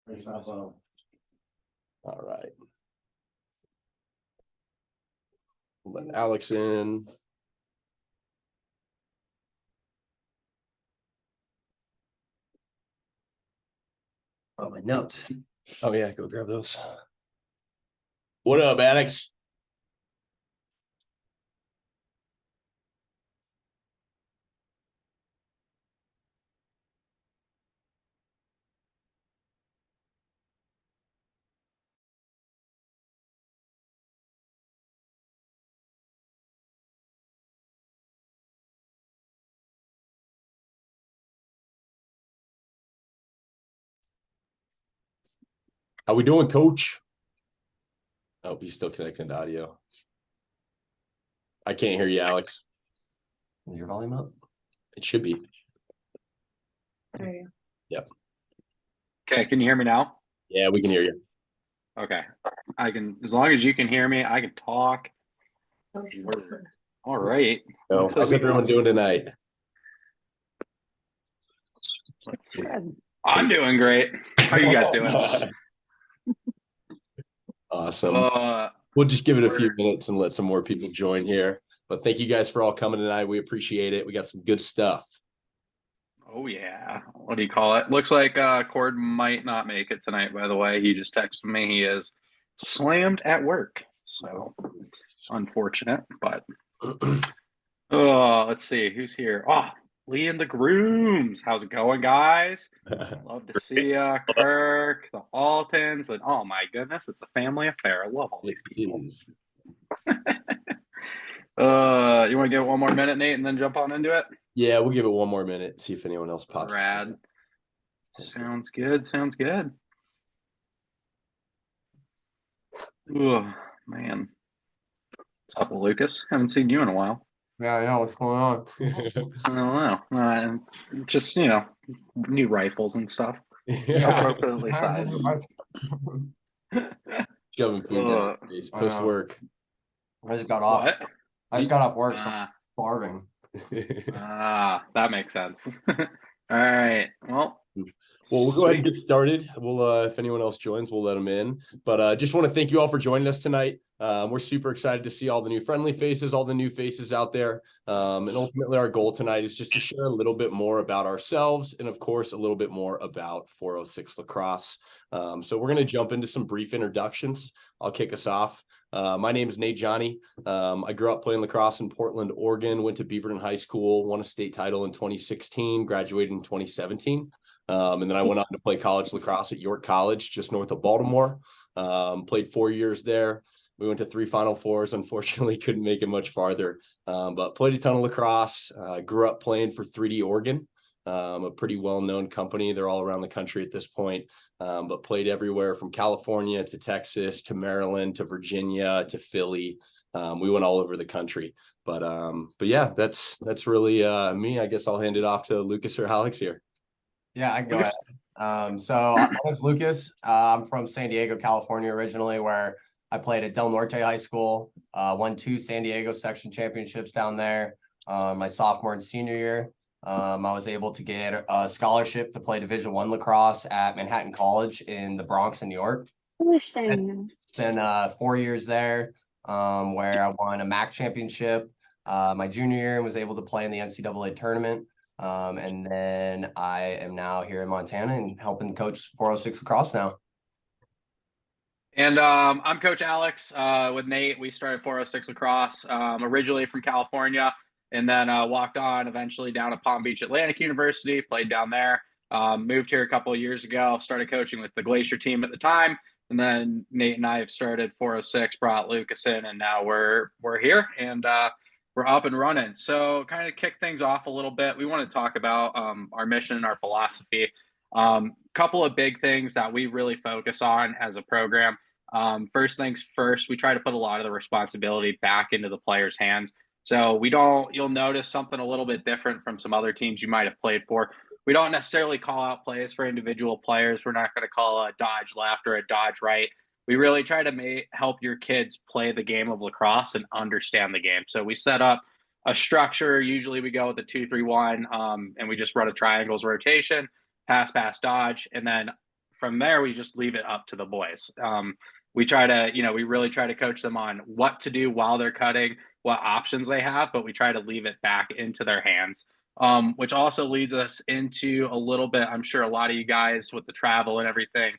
All right. Let Alex in. Oh, my notes. Oh yeah, go grab those. What up, Alex? How we doing, Coach? Oh, he's still connecting to audio. I can't hear you, Alex. Is your volume up? It should be. There you Yep. Okay, can you hear me now? Yeah, we can hear you. Okay. I can, as long as you can hear me, I can talk. go. All right. So, Looks like how's we everyone got- doing tonight? Let's see. Good. I'm doing great. How are you guys doing? Awesome. We'll just give it a few we're- minutes and let some more people join here. But thank you guys for all coming tonight. We appreciate it. We got some good stuff. Oh yeah. What do you call it? Looks like Cord might not make it tonight, by the way. He just texted me. He is slammed at work. So unfortunate, but let's see who's here. Oh, Lee and the Grooms. How's it going, guys? Love to see ya. Kirk, the Altons, and oh my goodness, it's a family affair. I love all these people. You want to give it one more minute, Nate, and then jump on into it? Yeah, we'll give it one more minute, see if anyone else pops up. Rad. Sounds good. Sounds good. Oh man. What's up, Lucas? Haven't seen you in a while. Yeah, what's going on? I don't know. It's just, new rifles and stuff. Yeah. Appropriately sized. Shoving food down your face, post work. I just got off. What? I just got off work, so I'm Ah, starving. that makes sense. All right. Well, Well, we'll go ahead and get started. We'll, if anyone else joins, we'll let them in. But just want to thank you all for joining us tonight. We're super excited to see all the new friendly faces, all the new faces out there. And ultimately, our goal tonight is just to share a little bit more about ourselves and, of course, a little bit more about 406 Lacrosse. So we're going to jump into some brief introductions. I'll kick us off. My name is Nate Johnny. I grew up playing lacrosse in Portland, Oregon, went to Beaverton High School, won a state title in 2016, graduated in 2017. And then I went on to play college lacrosse at York College, just north of Baltimore. Played 4 years there. We went to 3 Final Fours. Unfortunately, couldn't make it much farther, but played a ton of lacrosse. Grew up playing for 3D Oregon, a pretty well-known company. They're all around the country at this point, but played everywhere from California to Texas to Maryland to Virginia to Philly. We went all over the country. But yeah, that's really me. I guess I'll hand it off to Lucas or Alex here. Yeah, I can go ahead. So my name's Lucas. I'm from San Diego, California originally, where I played at Del Norte High School, won 2 San Diego section championships down there. My sophomore and senior year, I was able to get a scholarship to play Division I lacrosse at Manhattan College in the Bronx in New York. Spent 4 years there, where I won a MAC championship my junior year and was able to play in the NCAA tournament. And then I am now here in Montana and helping coach 406 Lacrosse now. And I'm Coach Alex with Nate. We started 406 Lacrosse originally from California, and then walked on eventually down to Palm Beach Atlantic University, played down there, moved here a couple of years ago, started coaching with the Glacier team at the time. And then Nate and I have started 406, brought Lucas in, and now we're here and we're up and running. So kind of kick things off a little bit. We want to talk about our mission and our philosophy. Couple of big things that we really focus on as a program. First things first, we try to put a lot of the responsibility back into the players' hands. So you'll notice something a little bit different from some other teams you might have played for. We don't necessarily call out plays for individual players. We're not going to call a dodge left or a dodge right. We really try to help your kids play the game of lacrosse and understand the game. So we set up a structure. Usually we go with a 2-3-1, and we just run a triangles rotation, pass, dodge. And then from there, we just leave it up to the boys. We try to, we really try to coach them on what to do while they're cutting, what options they have, but we try to leave it back into their hands. Which also leads us into a little bit, I'm sure a lot of you guys with the travel and everything,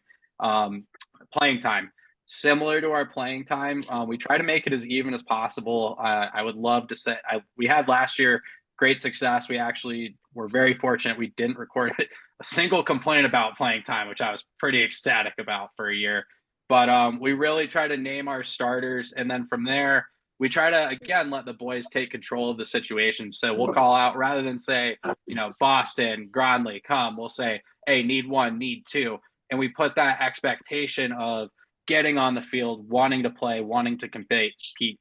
playing time. Similar to our playing time, we try to make it as even as possible. I would love to say we had last year great success. We actually were very fortunate. We didn't record a single complaint about playing time, which I was pretty ecstatic about for a year. But we really try to name our starters. And then from there, we try to, again, let the boys take control of the situation. So we'll call out, rather than say, Boston, Grandley, come, we'll say, hey, need one, need two. And we put that expectation of getting on the field, wanting to play, wanting to compete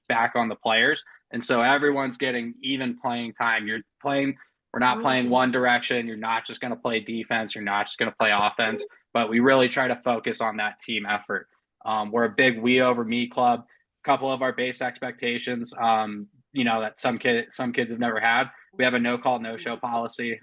back on the players. And so everyone's getting even playing time. We're not playing one direction. You're not just going to play defense. You're not just going to play offense, but we really try to focus on that team effort. We're a big we over me club. A couple of our base expectations, that some kids have never had. We have a no call, no show policy.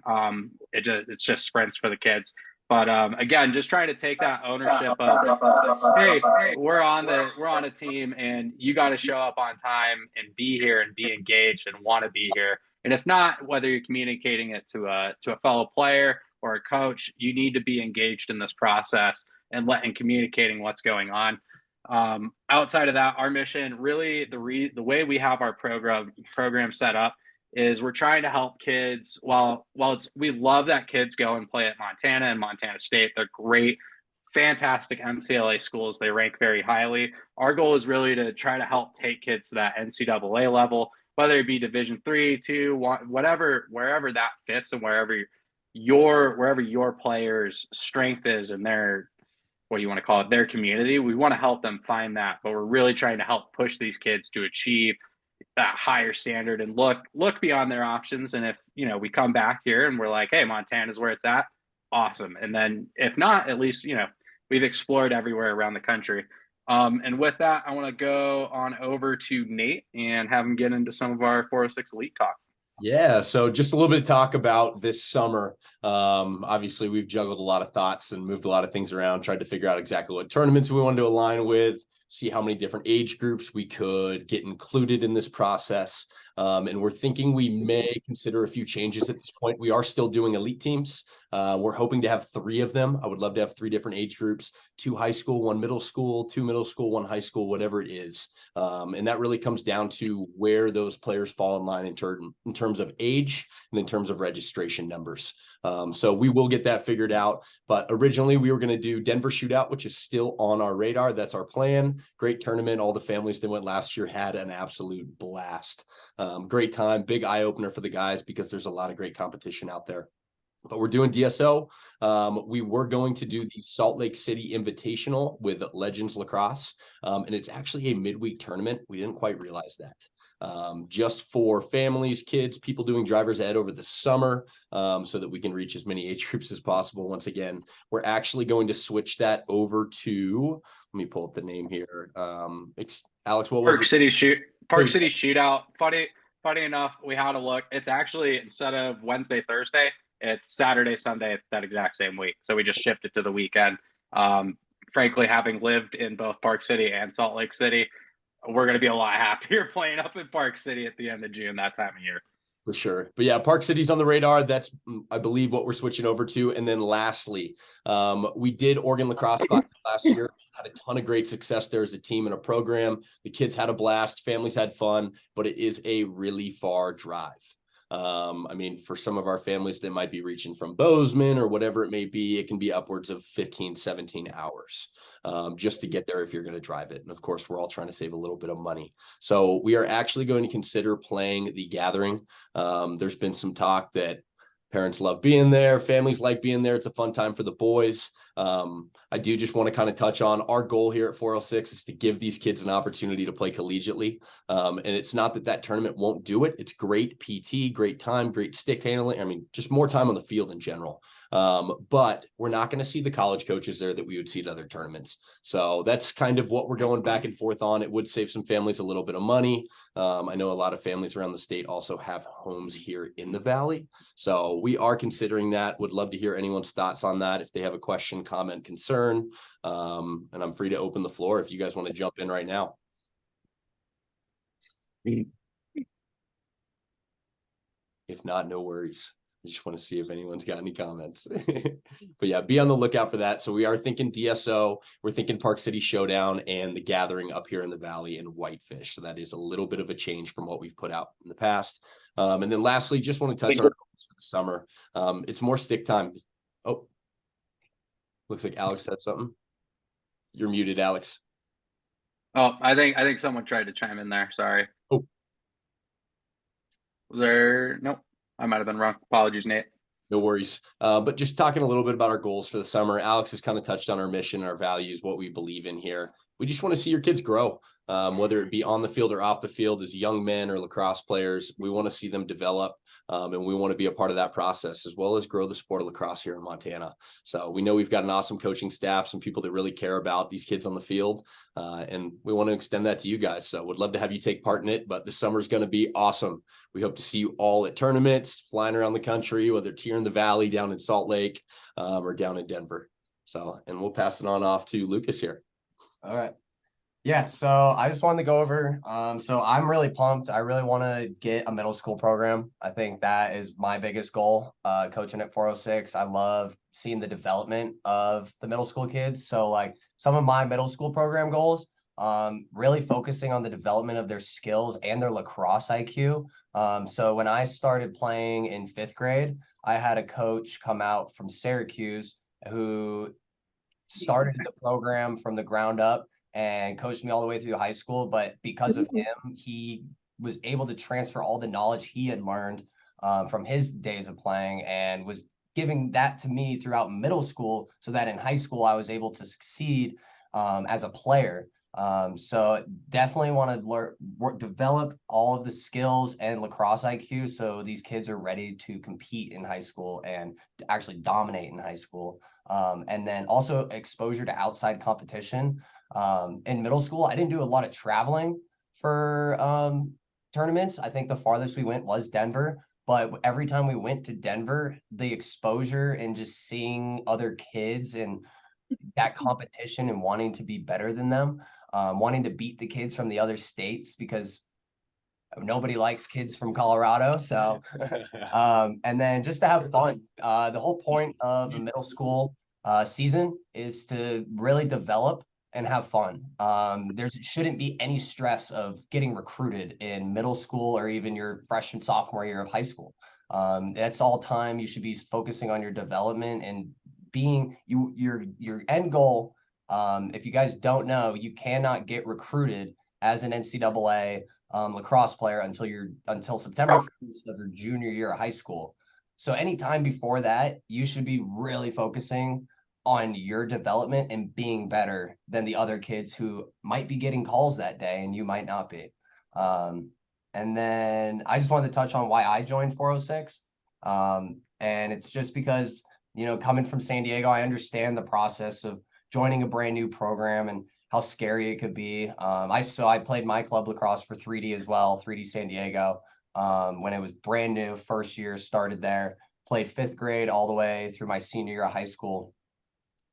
It's just sprints for the kids. But again, just trying to take that ownership of, hey, we're on a team, and you got to show up on time and be here and be engaged and want to be here. And if not, whether you're communicating it to a fellow player or a coach, you need to be engaged in this process and communicating what's going on. Outside of that, our mission, really, the way we have our program set up is we're trying to help kids. We love that kids go and play at Montana and Montana State. They're great, fantastic MCLA schools. They rank very highly. Our goal is really to try to help take kids to that NCAA level, whether it be Division 3, 2, 1, whatever, wherever that fits, and wherever your players' strength is in their, what do you want to call it, their community. We want to help them find that, but we're really trying to help push these kids to achieve that higher standard and look beyond their options. And if, we come back here and we're like, hey, Montana's where it's at, awesome. And then if not, at least, we've explored everywhere around the country. And with that, I want to go on over to Nate and have him get into some of our 406 Elite talk. Yeah, so just a little bit of talk about this summer. Obviously, we've juggled a lot of thoughts and moved a lot of things around, tried to figure out exactly what tournaments we wanted to align with, see how many different age groups we could get included in this process. And we're thinking we may consider a few changes at this point. We are still doing elite teams. We're hoping to have 3 of them. I would love to have 3 different age groups, 2 high school, 1 middle school, 2 middle school, 1 high school, whatever it is. And that really comes down to where those players fall in line in terms of age and in terms of registration numbers. So we will get that figured out. But originally we were going to do Denver Shootout, which is still on our radar. That's our plan. Great tournament. All the families that went last year had an absolute blast. Great time, big eye opener for the guys because there's a lot of great competition out there. But we're doing DSO. We were going to do the Salt Lake City Invitational with Legends Lacrosse. And it's actually a midweek tournament. We didn't quite realize that. Just for families, kids, people doing driver's ed over the summer, so that we can reach as many age groups as possible. Once again, we're actually going to switch that over to, let me pull up the name here. Alex, what was it? Park City Shootout. Funny enough, we had a look. It's actually, instead of Wednesday, Thursday, it's Saturday, Sunday that exact same week. So we just shifted to the weekend. Frankly, having lived in both Park City and Salt Lake City, we're going to be a lot happier playing up in Park City at the end of June, that time of year. For sure. But yeah, Park City's on the radar. That's, I believe, what we're switching over to. And then lastly, we did Oregon Lacrosse last year, had a ton of great success there as a team and a program. The kids had a blast, families had fun, but it is a really far drive. For some of our families that might be reaching from Bozeman or whatever it may be, it can be upwards of 15, 17 hours just to get there if you're going to drive it. And of course, we're all trying to save a little bit of money. So we are actually going to consider playing the Gathering. There's been some talk that parents love being there. Families like being there. It's a fun time for the boys. I do just want to kind of touch on our goal here at 406 is to give these kids an opportunity to play collegiately. And it's not that tournament won't do it. It's great PT, great time, great stick handling. Just more time on the field in general. But we're not going to see the college coaches there that we would see at other tournaments. So that's kind of what we're going back and forth on. It would save some families a little bit of money. I know a lot of families around the state also have homes here in the Valley. So we are considering that. Would love to hear anyone's thoughts on that. If they have a question, comment, concern, and I'm free to open the floor if you guys want to jump in right now. If not, no worries. I just want to see if anyone's got any comments. But yeah, be on the lookout for that. So we are thinking DSO, we're thinking Park City Showdown and the Gathering up here in the Valley in Whitefish. So that is a little bit of a change from what we've put out in the past. And then lastly, just want to touch on goals for the summer. It's more stick time. Oh, looks like Alex said something. You're muted, Alex. Oh, I think someone tried to chime in there. Sorry. Oh. Was there? Nope. I might have been wrong. Apologies, Nate. No worries. But just talking a little bit about our goals for the summer, Alex has kind of touched on our mission, our values, what we believe in here. We just want to see your kids grow, whether it be on the field or off the field as young men or lacrosse players. We want to see them develop, and we want to be a part of that process as well as grow the sport of lacrosse here in Montana. So we know we've got an awesome coaching staff, some people that really care about these kids on the field, and we want to extend that to you guys. So would love to have you take part in it, but the summer is going to be awesome. We hope to see you all at tournaments, flying around the country, whether it's here in the Valley, down in Salt Lake, or down in Denver. So, and we'll pass it on off to Lucas here. All right. Yeah, so I just wanted to go over. So I'm really pumped. I really want to get a middle school program. I think that is my biggest goal. Coaching at 406. I love seeing the development of the middle school kids. So like some of my middle school program goals, really focusing on the development of their skills and their lacrosse IQ. So when I started playing in 5th grade, I had a coach come out from Syracuse who started the program from the ground up and coached me all the way through high school. But because of him, he was able to transfer all the knowledge he had learned from his days of playing and was giving that to me throughout middle school so that in high school, I was able to succeed as a player. So definitely want to develop all of the skills and lacrosse IQ so these kids are ready to compete in high school and actually dominate in high school. And then also exposure to outside competition. In middle school, I didn't do a lot of traveling for tournaments. I think the farthest we went was Denver, but every time we went to Denver, the exposure and just seeing other kids and that competition and wanting to be better than them, wanting to beat the kids from the other states because nobody likes kids from Colorado. So, and then just to have fun. The whole point of a middle school season is to really develop and have fun. There shouldn't be any stress of getting recruited in middle school or even your freshman, sophomore year of high school. That's all time you should be focusing on your development and being your end goal. If you guys don't know, you cannot get recruited as an NCAA lacrosse player until September 1st of your junior year of high school. So anytime before that, you should be really focusing on your development and being better than the other kids who might be getting calls that day and you might not be. And then I just wanted to touch on why I joined 406. And it's just because, you know, coming from San Diego, I understand the process of joining a brand new program and how scary it could be. I played my club lacrosse for 3D as well, 3D San Diego, when it was brand new, first year, started there, played 5th grade all the way through my senior year of high school.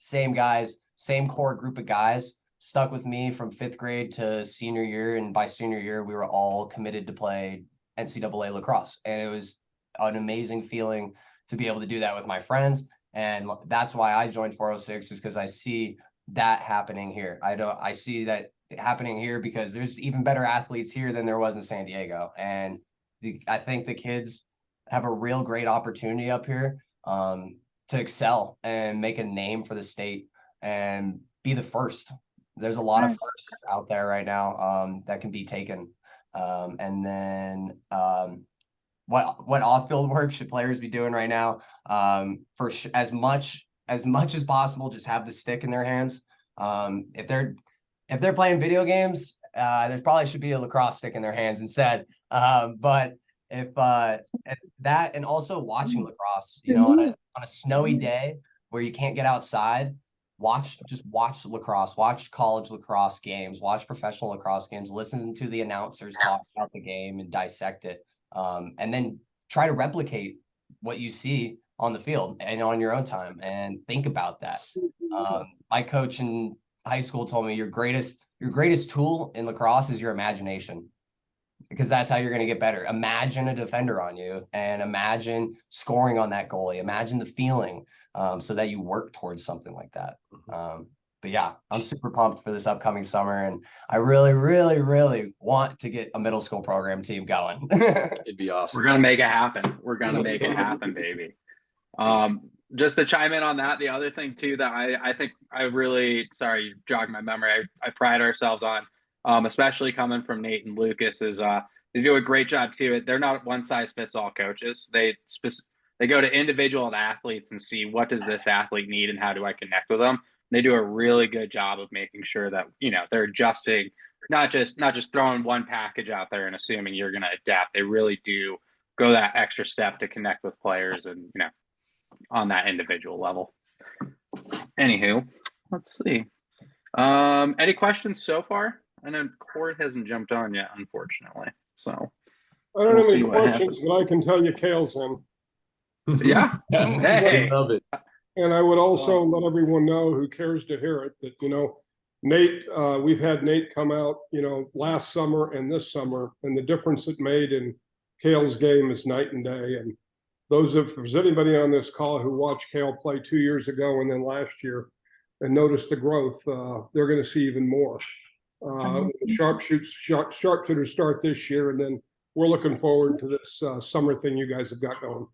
Same guys, same core group of guys stuck with me from 5th grade to senior year. And by senior year, we were all committed to play NCAA lacrosse. And it was an amazing feeling to be able to do that with my friends. And that's why I joined 406 is because I see that happening here. I see that happening here because there's even better athletes here than there was in San Diego. And I think the kids have a real great opportunity up here to excel and make a name for the state and be the first. There's a lot of firsts out there right now that can be taken. And then what off-field work should players be doing right now? For as much as possible, just have the stick in their hands. If they're playing video games, there probably should be a lacrosse stick in their hands instead. But if that, and also watching lacrosse, you know, on a snowy day where you can't get outside, just watch lacrosse, watch college lacrosse games, watch professional lacrosse games, listen to the announcers talk about the game and dissect it. And then try to replicate what you see on the field and on your own time and think about that. My coach in high school told me your greatest tool in lacrosse is your imagination, because that's how you're going to get better. Imagine a defender on you and imagine scoring on that goalie. Imagine the feeling, so that you work towards something like that. But yeah, I'm super pumped for this upcoming summer, and I really, really, really want to get a middle school program team going. It'd be awesome. We're gonna make it happen. We're gonna make it happen, baby. Just to chime in on that, the other thing too that I think I really, sorry, you jogged my memory. I pride ourselves on, especially coming from Nate and Lucas, is they do a great job too. They're not one size fits all coaches. They go to individual athletes and see what does this athlete need and how do I connect with them. They do a really good job of making sure that, you know, they're adjusting, not just throwing one package out there and assuming you're going to adapt. They really do go that extra step to connect with players and, you know, on that individual level. Anywho, let's see. Any questions so far? I know Court hasn't jumped on yet, unfortunately. So I don't We'll have see any what questions, happens. but I can tell you Kale's in. yeah. Hey. Love it. And I would also let everyone know who cares to hear it that, you know, Nate, we've had Nate come out, you know, last summer and this summer, and the difference it made in Kale's game is night and day. And if there's anybody on this call who watched Kale play 2 years ago and then last year and noticed the growth, they're going to see even more. The sharpshooters start this year, and then we're looking forward to this summer thing you guys have got going.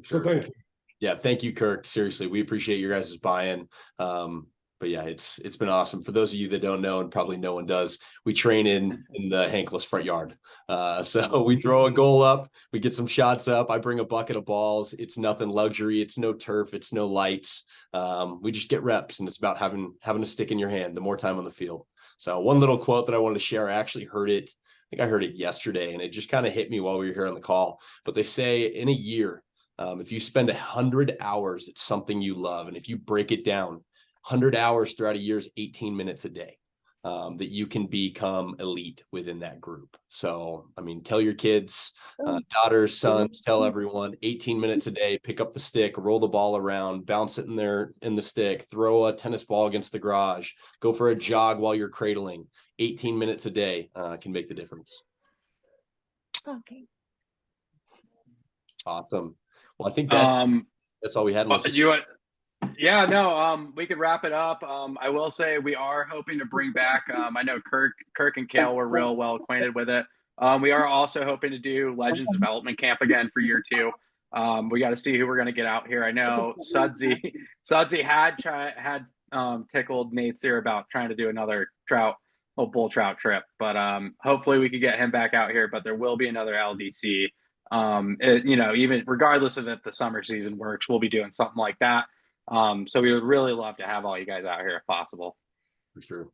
So thank you. Yeah, thank you, Kirk. Seriously, we appreciate your guys' buy-in. But yeah, it's been awesome. For those of you that don't know, and probably no one does, we train in the Hankless front yard. So we throw a goal up, we get some shots up. I bring a bucket of balls. It's nothing luxury. It's no turf. It's no lights. We just get reps, and it's about having a stick in your hand. The more time on the field. So one little quote that I wanted to share, I actually heard it. I think I heard it yesterday, and it just kind of hit me while we were here on the call. But they say in a year, if you spend 100 hours at something you love, and if you break it down, 100 hours throughout a year is 18 minutes a day, that you can become elite within that group. So, I mean, tell your kids, daughters, sons, tell everyone 18 minutes a day, pick up the stick, roll the ball around, bounce it in the stick, throw a tennis ball against the garage, go for a jog while you're cradling. 18 minutes a day can make the difference. Okay. Awesome. Well, I think that's all we had. We could wrap it up. I will say we are hoping to bring back, I know Kirk and Kale were real well acquainted with it. We are also hoping to do Legends Development Camp again for year 2. We got to see who we're going to get out here. I know Sudsy had tickled Nate's ear about trying to do another bull trout trip, but hopefully we could get him back out here, but there will be another LDC. Even regardless of if the summer season works, we'll be doing something like that. So we would really love to have all you guys out here if possible. For sure.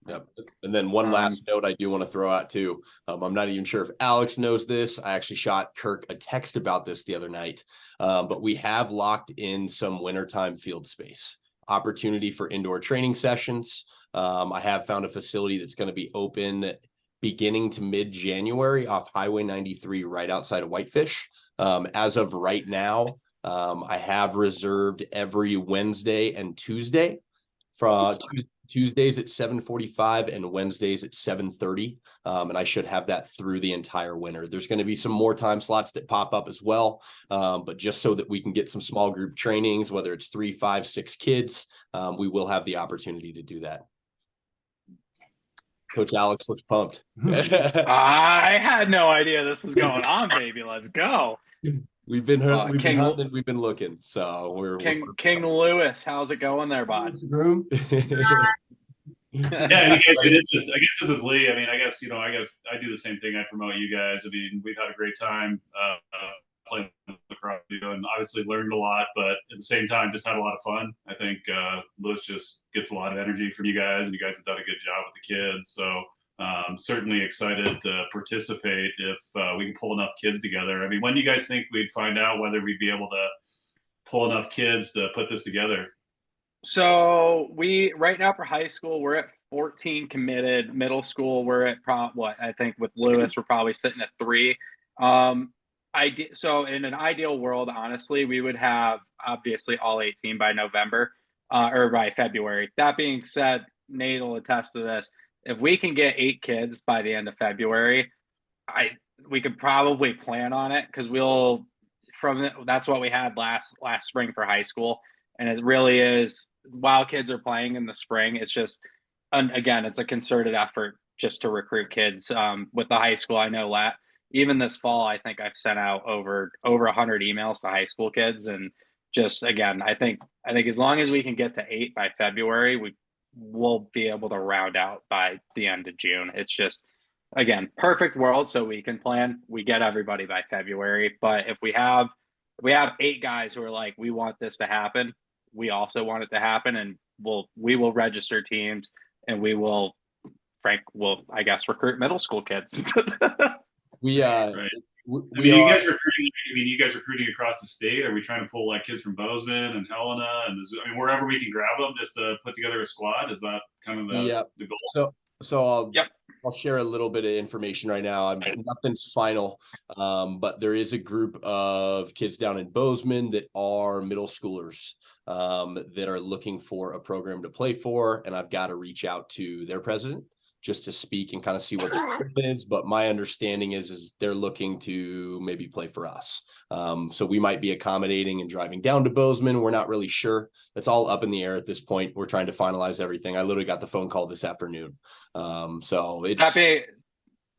Yep. And then one last note I do want to throw out too. I'm not even sure if Alex knows this. I actually shot Kirk a text about this the other night. But we have locked in some wintertime field space opportunity for indoor training sessions. I have found a facility that's going to be open beginning to mid-January off Highway 93 right outside of Whitefish. As of right now, I have reserved every Wednesday and Tuesday, from Tuesdays at 7:45 and Wednesdays at 7:30. And I should have that through the entire winter. There's going to be some more time slots that pop up as well. But just so that we can get some small group trainings, whether it's 3, 5, 6 kids, we will have the opportunity to do that. Coach Alex looks pumped. I had no idea this was going on, baby. Let's go. We've been hunting, we've been looking. So we're King Lewis. How's it going there, bud? Yeah, I guess this is Lee. I mean, I guess I do the same thing. I promote you guys. I mean, we've had a great time playing lacrosse, and obviously learned a lot, but at the same time, just had a lot of fun. I think Lewis just gets a lot of energy from you guys, and you guys have done a good job with the kids. So certainly excited to participate if we can pull enough kids together. I mean, when do you guys think we'd find out whether we'd be able to pull enough kids to put this together? So we right now for high school we're at 14 committed. Middle school we're at what I think with Lewis we're probably sitting at 3. So in an ideal world, honestly, we would have obviously all 18 by November or by February. That being said, Nate will attest to this. If we can get 8 kids by the end of February, we could probably plan on it because that's what we had last spring for high school, and it really is. While kids are playing in the spring, it's just, and again, it's a concerted effort just to recruit kids. With the high school, I know even this fall, I think I've sent out over 100 emails to high school kids, and just again, I think as long as we can get to 8 by February, we'll be able to round out by the end of June. It's just, again, perfect world, so we can plan. We get everybody by February, but if we have 8 guys who are like, we want this to happen, we also want it to happen, and we will register teams, and we will, I guess, recruit middle school kids. We Right. You guys recruiting? I mean, you guys recruiting across the state? Are we trying to pull like kids from Bozeman and Helena and wherever we can grab them just to put together a squad? Is that kind of the goal? So Yep. I'll share a little bit of information right now. Nothing's final, but there is a group of kids down in Bozeman that are middle schoolers that are looking for a program to play for, and I've got to reach out to their president just to speak and kind of see what the is. But my understanding is they're looking to maybe play for us. So we might be accommodating and driving down to Bozeman. We're not really sure. That's all up in the air at this point. We're trying to finalize everything. I literally got the phone call this afternoon. So it's we're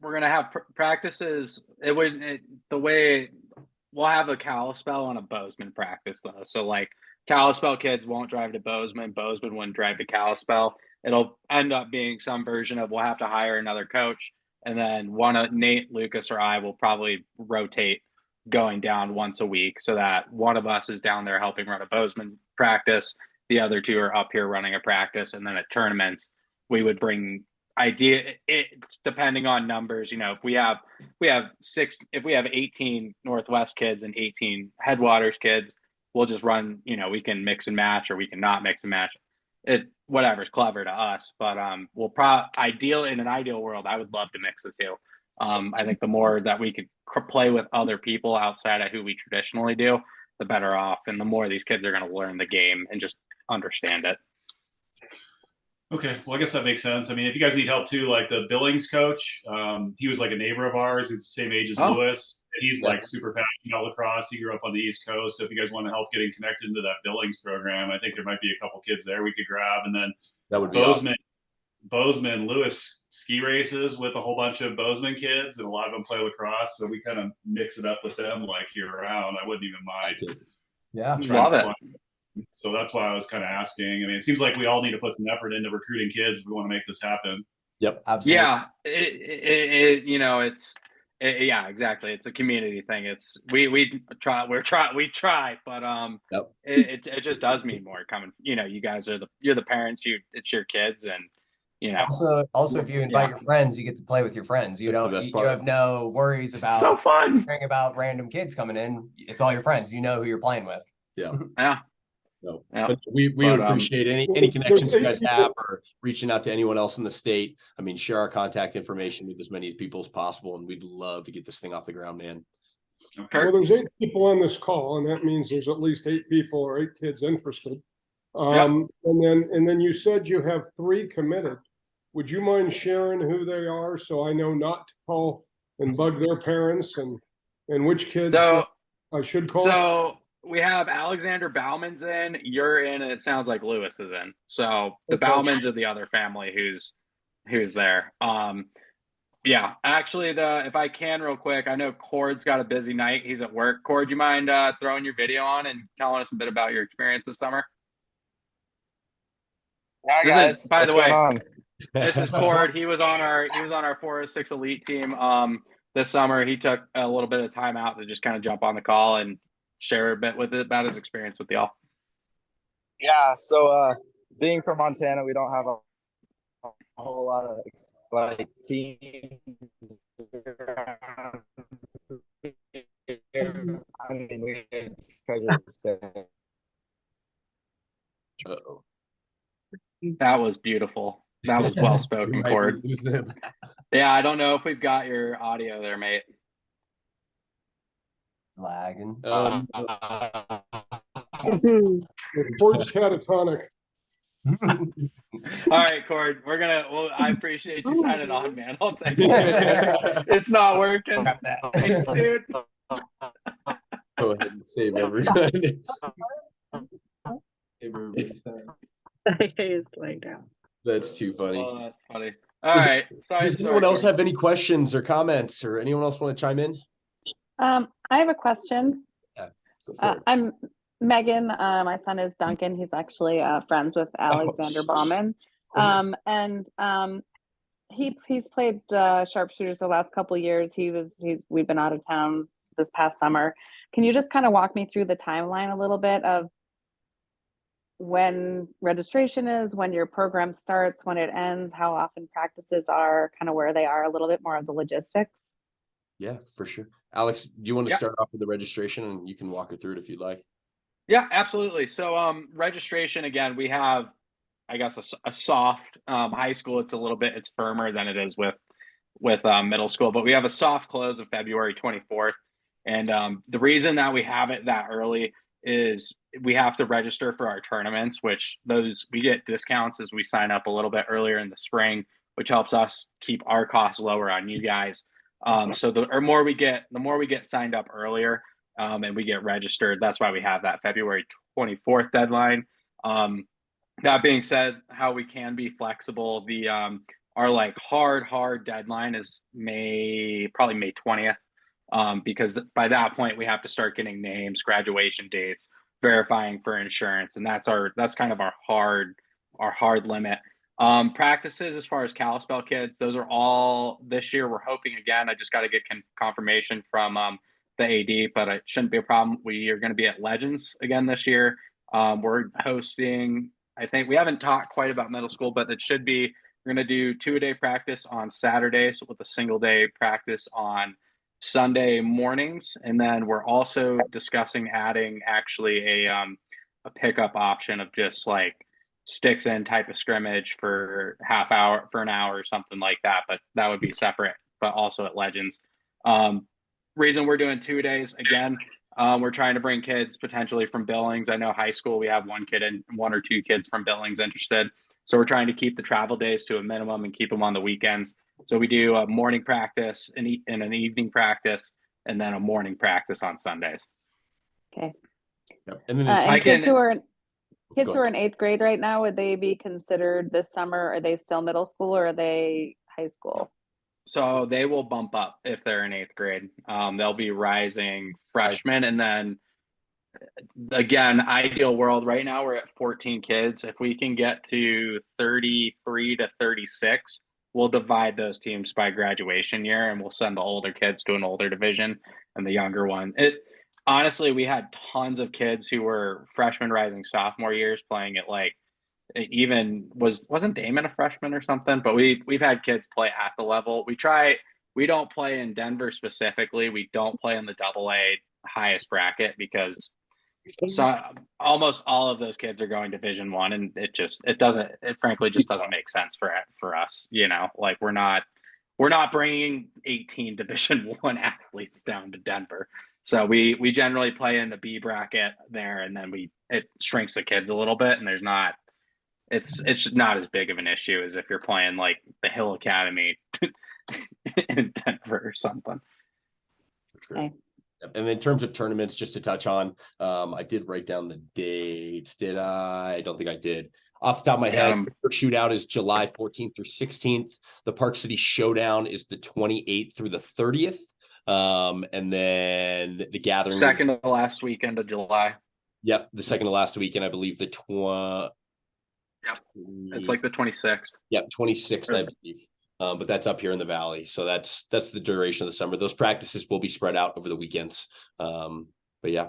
going to have practices. The way we'll have a Kalispell and a Bozeman practice though. So like Kalispell kids won't drive to Bozeman. Bozeman wouldn't drive to Kalispell. It'll end up being some version of we'll have to hire another coach, and then one of Nate, Lucas, or I will probably rotate going down once a week so that one of us is down there helping run a Bozeman practice. The other 2 are up here running a practice, and then at tournaments we would bring depending on numbers. If we have 18 Northwest kids and 18 Headwaters kids, we'll just run. We can mix and match, or we can not mix and match. Whatever's clever to us, but we'll in an ideal world, I would love to mix the 2. I think the more that we could play with other people outside of who we traditionally do, the better off, and the more these kids are going to learn the game and just understand it. Okay, well, I guess that makes sense. I mean, if you guys need help too, like the Billings coach, he was like a neighbor of ours. He's the same age as Lewis. He's like super passionate about lacrosse. He grew up on the East Coast. So if you guys want to help getting connected into that Billings program, I think there might be a couple kids there we could grab. And then that would be awesome. Bozeman, Lewis ski races with a whole bunch of Bozeman kids, and a lot of them play lacrosse. So we kind of mix it up with them like year round. I wouldn't even mind. Yeah, love it. So that's why I was kind of asking. I mean, it seems like we all need to put some effort into recruiting kids if we want to make this happen. Yep, absolutely. Yeah, yeah, exactly. It's a community thing. We try, but yep. it just does mean more coming. You guys you're the parents. It's your kids, and Also, if you invite your friends, you get to play with your friends. You have no worries about so fun. Hearing about random kids coming in. It's all your friends. You know who you're playing with. Yeah. Yeah. So but we would appreciate any connections you guys have, or reaching out to anyone else in the state. I mean, share our contact information with as many people as possible, and we'd love to get this thing off the ground, man. Well, there's 8 people on this call, and that means there's at least 8 people or 8 kids interested. And then you said you have 3 committed. Would you mind sharing who they are so I know not to call and bug their parents, and which kids I should call? So we have Alexander Bauman's in, you're in, and it sounds like Lewis is in. So the Baumans are the other family who's there. Yeah, actually, if I can real quick, I know Cord's got a busy night. He's at work. Cord, do you mind throwing your video on and telling us a bit about your experience this summer? Hi guys. By the way, on? This is Cord. He was on our 406 Elite team this summer. He took a little bit of time out to just kind of jump on the call and share a bit about his experience with y'all. Yeah, so being from Montana, we don't have a whole lot of like teams. I mean, we had treasure to stay. Uh-oh. That was beautiful. That was well We spoken, might be Cord. losing him. Yeah, I don't know if we've got your audio there, mate. Lagging. No. Ford's catatonic. All right, Cord, well, I appreciate you signing on, man. I'll take it. It's not working. Thanks, dude. Go ahead and save everyone. Save everybody's time. He's laying down. That's too funny. Oh, that's funny. All right. Sorry. Does anyone else have any questions or comments, or anyone else want to chime in? I have a question. Go for it. I'm Megan. My son is Duncan. He's actually friends with Alexander Bauman. He's played sharpshooters the last couple of years. We've been out of town this past summer. Can you just kind of walk me through the timeline a little bit of when registration is, when your program starts, when it ends, how often practices are, kind of where they are, a little bit more of the logistics? Yeah, for sure. Alex, do you want to Yeah. start off with the registration, and you can walk her through it if you'd like? Yeah, absolutely. So registration, again, we have, I guess, a soft high school. It's firmer than it is with middle school, but we have a soft close of February 24th. And the reason that we have it that early is we have to register for our tournaments, which we get discounts as we sign up a little bit earlier in the spring, which helps us keep our costs lower on you guys. So the more we get signed up earlier, and we get registered. That's why we have that February 24th deadline. That being said, how we can be flexible, our like hard deadline is probably May 20th. Because by that point we have to start getting names, graduation dates, verifying for insurance, and that's kind of our hard limit. Practices as far as Kalispell kids, those are all this year. We're hoping, again, I just got to get confirmation from the AD, but it shouldn't be a problem. We are going to be at Legends again this year. We're hosting, I think we haven't talked quite about middle school, but it should be, we're going to do 2-a-day practice on Saturdays with a single day practice on Sunday mornings. And then we're also discussing adding actually a pickup option of just like sticks in type of scrimmage for an hour or something like that. But that would be separate, but also at Legends. Reason we're doing 2 days, again, we're trying to bring kids potentially from Billings. I know high school, we have one or two kids from Billings interested. So we're trying to keep the travel days to a minimum and keep them on the weekends. So we do a morning practice and an evening practice, and then a morning practice on Sundays. Okay. Yep. And then And kids who are in Go ahead. 8th grade right now, would they be considered this summer? Are they still middle school or are they high school? So they will bump up if they're in 8th grade. They'll be rising freshmen. And then again, ideal world, right now we're at 14 kids. If we can get to 33 to 36, we'll divide those teams by graduation year, and we'll send the older kids to an older division and the younger one. Honestly, we had tons of kids who were freshman rising sophomore years playing at like, wasn't Damon a freshman or something? But we've had kids play at the level. We don't play in Denver specifically. We don't play in the AA highest bracket because almost all of those kids are going Division I, and it frankly just doesn't make sense for us. Like we're not bringing 18 Division I athletes down to Denver. So we generally play in the B bracket there, and then it shrinks the kids a little bit, and it's not as big of an issue as if you're playing like the Hill Academy in Denver or something. Sure. Okay. And in terms of tournaments, just to touch on, I did write down the dates. Did I? I don't think I did. Off the top of my head, the shootout is July 14th through 16th. The Park City Showdown is the 28th through the 30th. And then the gathering. Second to the last weekend of July. Yep, the second to last weekend, I believe the Yep, it's like the 26th. Yep, 26th, I believe. But that's up here in the valley, so that's the duration of the summer. Those practices will be spread out over the weekends. But yeah.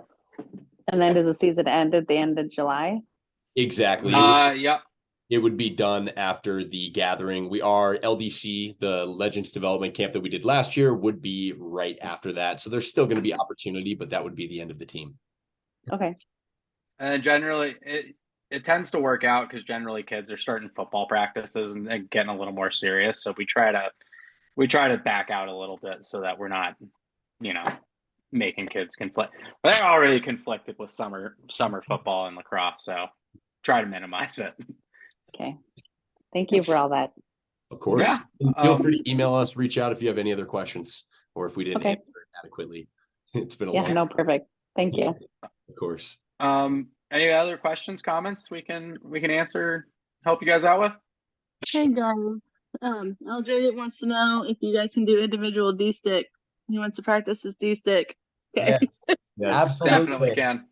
And then does the season end at the end of July? Exactly. Yep. it would be done after the gathering. We are LDC, the Legends Development Camp that we did last year, would be right after that. So there's still going to be opportunity, but that would be the end of the team. Okay. And generally, it tends to work out because generally kids are starting football practices and getting a little more serious. So we try to back out a little bit so that we're not, making kids conflict. But they're already conflicted with summer football and lacrosse, so try to minimize it. Okay. Thank you for all that. Of course. Yeah. And feel free to email us, reach out if you have any other questions or if we didn't Okay. answer it adequately. It's been a Yeah, long no, perfect. Thank you. Of course. Any other questions, comments we can answer, help you guys out with? Hey guys, LJ wants to know if you guys can do individual D-stick. He wants to practice his D-stick. Okay. Yes, Yes. absolutely. Definitely can.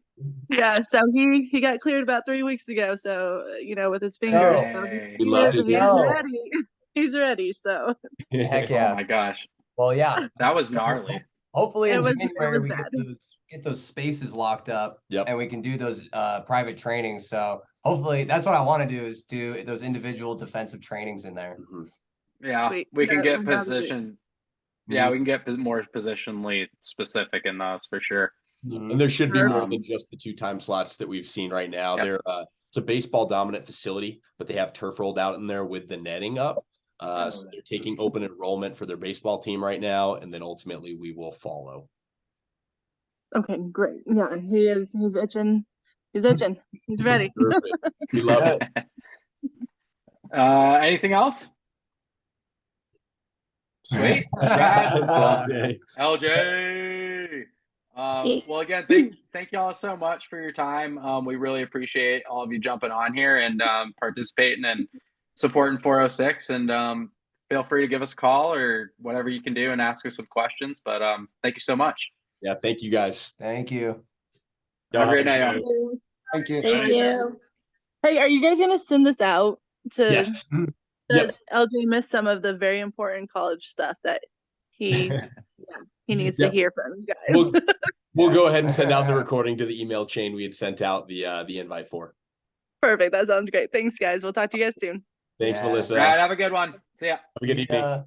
Yeah, so he got cleared about 3 weeks ago. So with his fingers, so Hey. We love to he's hear it. ready. He's ready. So Heck Oh yeah. my gosh, Well, yeah. that was gnarly. Hopefully It in was January we bad. get those spaces locked up. Yep. And we can do those private trainings. So hopefully that's what I want to do, is do those individual defensive trainings in there. Mhm. Yeah, Sweet. we can Yeah, get we gotta do it. position. Yeah, we can get more positionally specific in those for sure. Mhm. And there should be more Um, than just the 2 time slots that we've seen right now. Yep. They're it's a baseball dominant facility, but they have turf rolled out in there with the netting up. So they're taking open enrollment for their baseball team right now, and then ultimately we will follow. okay, great. Yeah, he's itching. He's itching. He's ready. Perfect. We love it. Anything else? Sweet. Congrats, That's all, Jay. LJ. Well, again, thank y'all so much for your time. We really appreciate all of you jumping on here and participating and supporting 406. And feel free to give us a call or whatever you can do and ask us some questions. But thank you so much. Yeah, thank you guys. Thank you. Have a great night, Guys. y'all. Thank you. Thank you. Hey, are you guys gonna send this out to? Yes. Does LJ miss some of the very important college stuff that he needs Yep. to hear from you guys? We'll go ahead and send out the recording to the email chain we had sent out the invite for. Perfect. That sounds great. Thanks, guys. We'll talk to you guys soon. Thanks, Yeah. Melissa. All right, have a good one. See ya. Have a good evening.